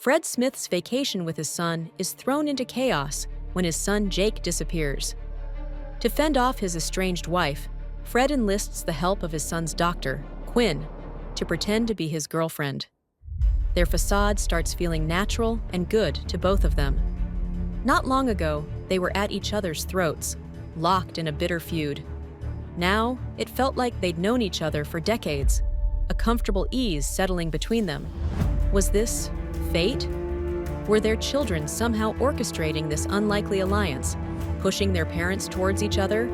Fred Smith's vacation with his son is thrown into chaos when his son Jake disappears. To fend off his estranged wife, Fred enlists the help of his son's doctor, Quinn, to pretend to be his girlfriend. Their facade starts feeling natural and good to both of them. Not long ago, they were at each other's throats, locked in a bitter feud. Now, it felt like they'd known each other for decades, a comfortable ease settling between them. Was this fate? Were their children somehow orchestrating this unlikely alliance, pushing their parents towards each other?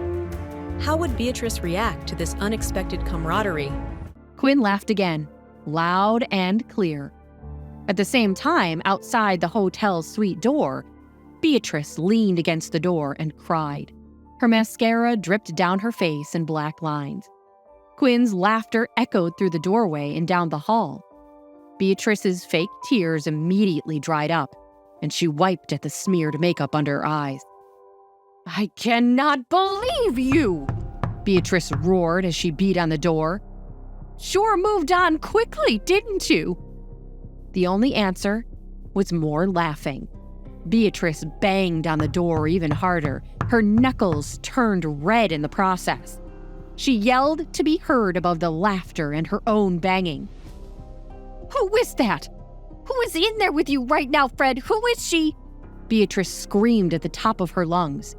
How would Beatrice react to this unexpected camaraderie? Quinn laughed again, loud and clear. At the same time, outside the hotel's suite door, Beatrice leaned against the door and cried. Her mascara dripped down her face in black lines. Quinn's laughter echoed through the doorway and down the hall. Beatrice's fake tears immediately dried up, and she wiped at the smeared makeup under her eyes. "I cannot believe you!" Beatrice roared as she beat on the door. "Sure moved on quickly, didn't you?" The only answer was more laughing. Beatrice banged on the door even harder. Her knuckles turned red in the process. She yelled to be heard above the laughter and her own banging. "Who is that? Who is in there with you right now, Fred? Who is she?" Beatrice screamed at the top of her lungs.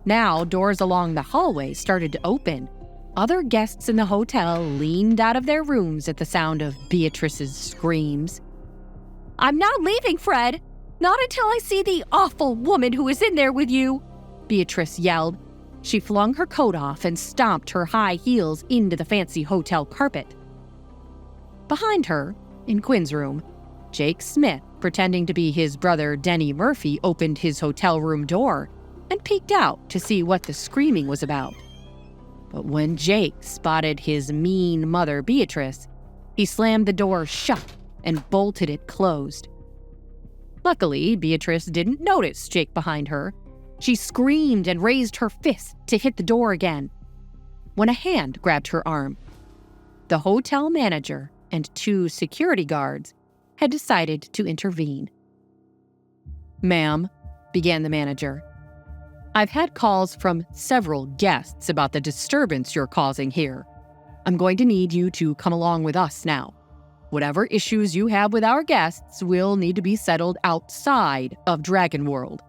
Now, doors along the hallway started to open. Other guests in the hotel leaned out of their rooms at the sound of Beatrice's screams. "I'm not leaving, Fred. Not until I see the awful woman who is in there with you," Beatrice yelled. She flung her coat off and stomped her high heels into the fancy hotel carpet. Behind her, in Quinn's room, Jake Smith, pretending to be his brother Denny Murphy, opened his hotel room door and peeked out to see what the screaming was about. But when Jake spotted his mean mother Beatrice, he slammed the door shut and bolted it closed. Luckily, Beatrice didn't notice Jake behind her. She screamed and raised her fist to hit the door again, when a hand grabbed her arm. The hotel manager and 2 security guards had decided to intervene. "Ma'am," began the manager, "I've had calls from several guests about the disturbance you're causing here. I'm going to need you to come along with us now. Whatever issues you have with our guests will need to be settled outside of Dragon World.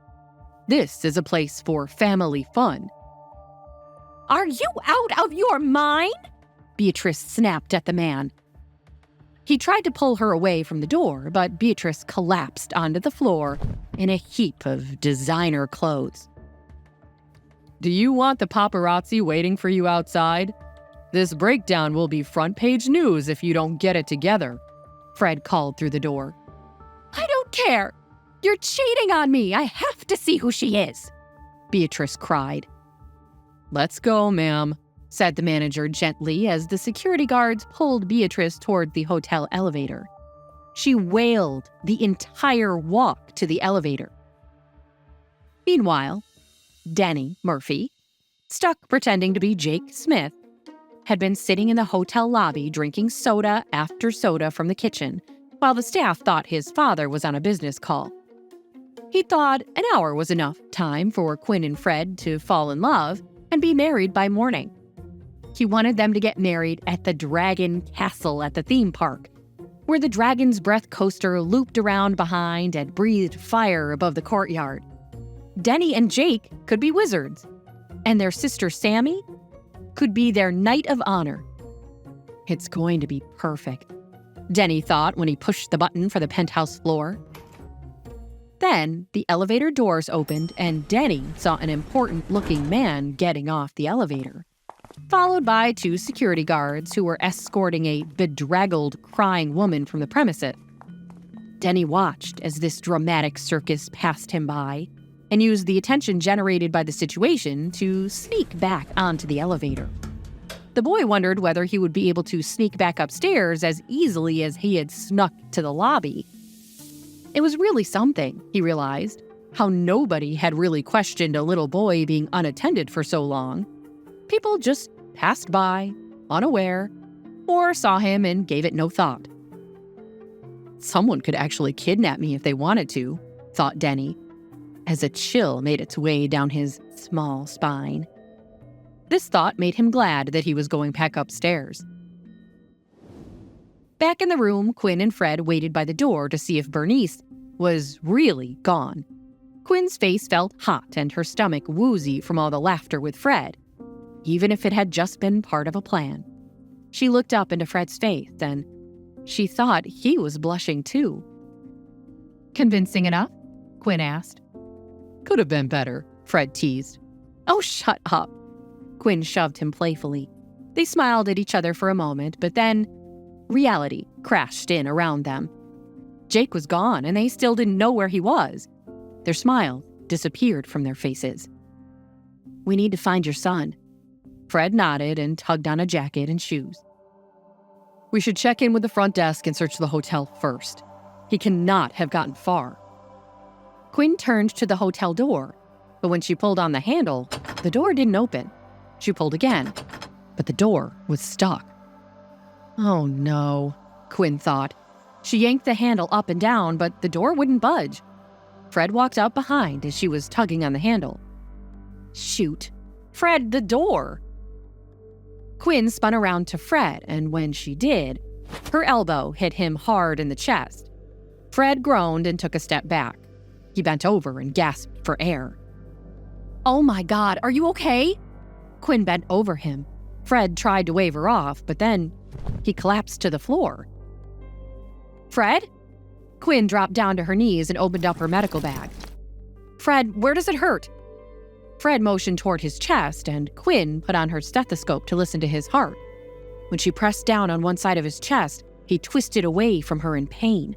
This is a place for family fun." "Are you out of your mind?" Beatrice snapped at the man. He tried to pull her away from the door, but Beatrice collapsed onto the floor in a heap of designer clothes. "Do you want the paparazzi waiting for you outside? This breakdown will be front-page news if you don't get it together," Fred called through the door. "I don't care. You're cheating on me. I have to see who she is," Beatrice cried. "Let's go, ma'am," said the manager gently as the security guards pulled Beatrice toward the hotel elevator. She wailed the entire walk to the elevator. Meanwhile, Denny Murphy, stuck pretending to be Jake Smith, had been sitting in the hotel lobby drinking soda after soda from the kitchen, while the staff thought his father was on a business call. He thought an hour was enough time for Quinn and Fred to fall in love and be married by morning. He wanted them to get married at the Dragon Castle at the theme park, where the Dragon's Breath coaster looped around behind and breathed fire above the courtyard. Denny and Jake could be wizards, and their sister Sammy could be their knight of honor. It's going to be perfect, Denny thought when he pushed the button for the penthouse floor. Then the elevator doors opened and Denny saw an important-looking man getting off the elevator, followed by 2 security guards who were escorting a bedraggled, crying woman from the premises. Denny watched as this dramatic circus passed him by and used the attention generated by the situation to sneak back onto the elevator. The boy wondered whether he would be able to sneak back upstairs as easily as he had snuck to the lobby. It was really something, he realized, how nobody had really questioned a little boy being unattended for so long. People just passed by, unaware, or saw him and gave it no thought. Someone could actually kidnap me if they wanted to, thought Denny, as a chill made its way down his small spine. This thought made him glad that he was going back upstairs. Back in the room, Quinn and Fred waited by the door to see if Bernice was really gone. Quinn's face felt hot and her stomach woozy from all the laughter with Fred, even if it had just been part of a plan. She looked up into Fred's face and she thought he was blushing too. "Convincing enough?" Quinn asked. "Could have been better," Fred teased. "Oh, shut up." Quinn shoved him playfully. They smiled at each other for a moment, but then reality crashed in around them. Jake was gone and they still didn't know where he was. Their smiles disappeared from their faces. "We need to find your son." Fred nodded and tugged on a jacket and shoes. "We should check in with the front desk and search the hotel first. He cannot have gotten far." Quinn turned to the hotel door, but when she pulled on the handle, the door didn't open. She pulled again, but the door was stuck. "Oh no," Quinn thought. She yanked the handle up and down, but the door wouldn't budge. Fred walked up behind as she was tugging on the handle. "Shoot. Fred, the door!" Quinn spun around to Fred, and when she did, her elbow hit him hard in the chest. Fred groaned and took a step back. He bent over and gasped for air. "Oh my God, are you okay?" Quinn bent over him. Fred tried to wave her off, but then he collapsed to the floor. "Fred?" Quinn dropped down to her knees and opened up her medical bag. "Fred, where does it hurt?" Fred motioned toward his chest, and Quinn put on her stethoscope to listen to his heart. When she pressed down on one side of his chest, he twisted away from her in pain.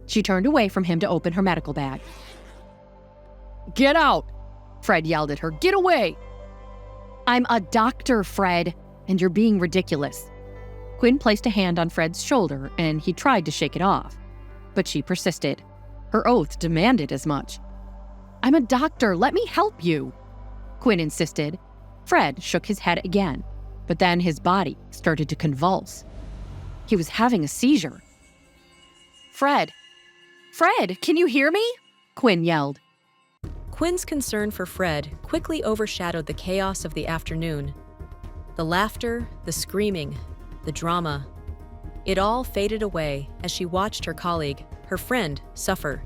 She turned away from him to open her medical bag. "Get out!" Fred yelled at her. "Get away!" "I'm a doctor, Fred, and you're being ridiculous." Quinn placed a hand on Fred's shoulder, and he tried to shake it off. But she persisted. Her oath demanded as much. "I'm a doctor. Let me help you," Quinn insisted. Fred shook his head again, but then his body started to convulse. He was having a seizure. "Fred! Fred, can you hear me?" Quinn yelled. Quinn's concern for Fred quickly overshadowed the chaos of the afternoon. The laughter, the screaming, the drama. It all faded away as she watched her colleague, her friend, suffer.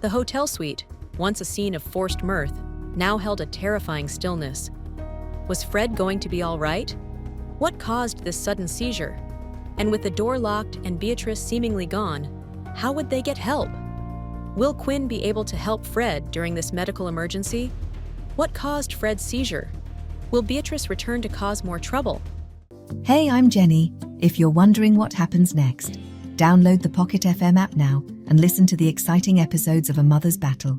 The hotel suite, once a scene of forced mirth, now held a terrifying stillness. Was Fred going to be all right? What caused this sudden seizure? And with the door locked and Beatrice seemingly gone, how would they get help? Will Quinn be able to help Fred during this medical emergency? What caused Fred's seizure? Will Beatrice return to cause more trouble? Hey, I'm Jenny. If you're wondering what happens next, download the Pocket FM app now and listen to the exciting episodes of A Mother's Battle.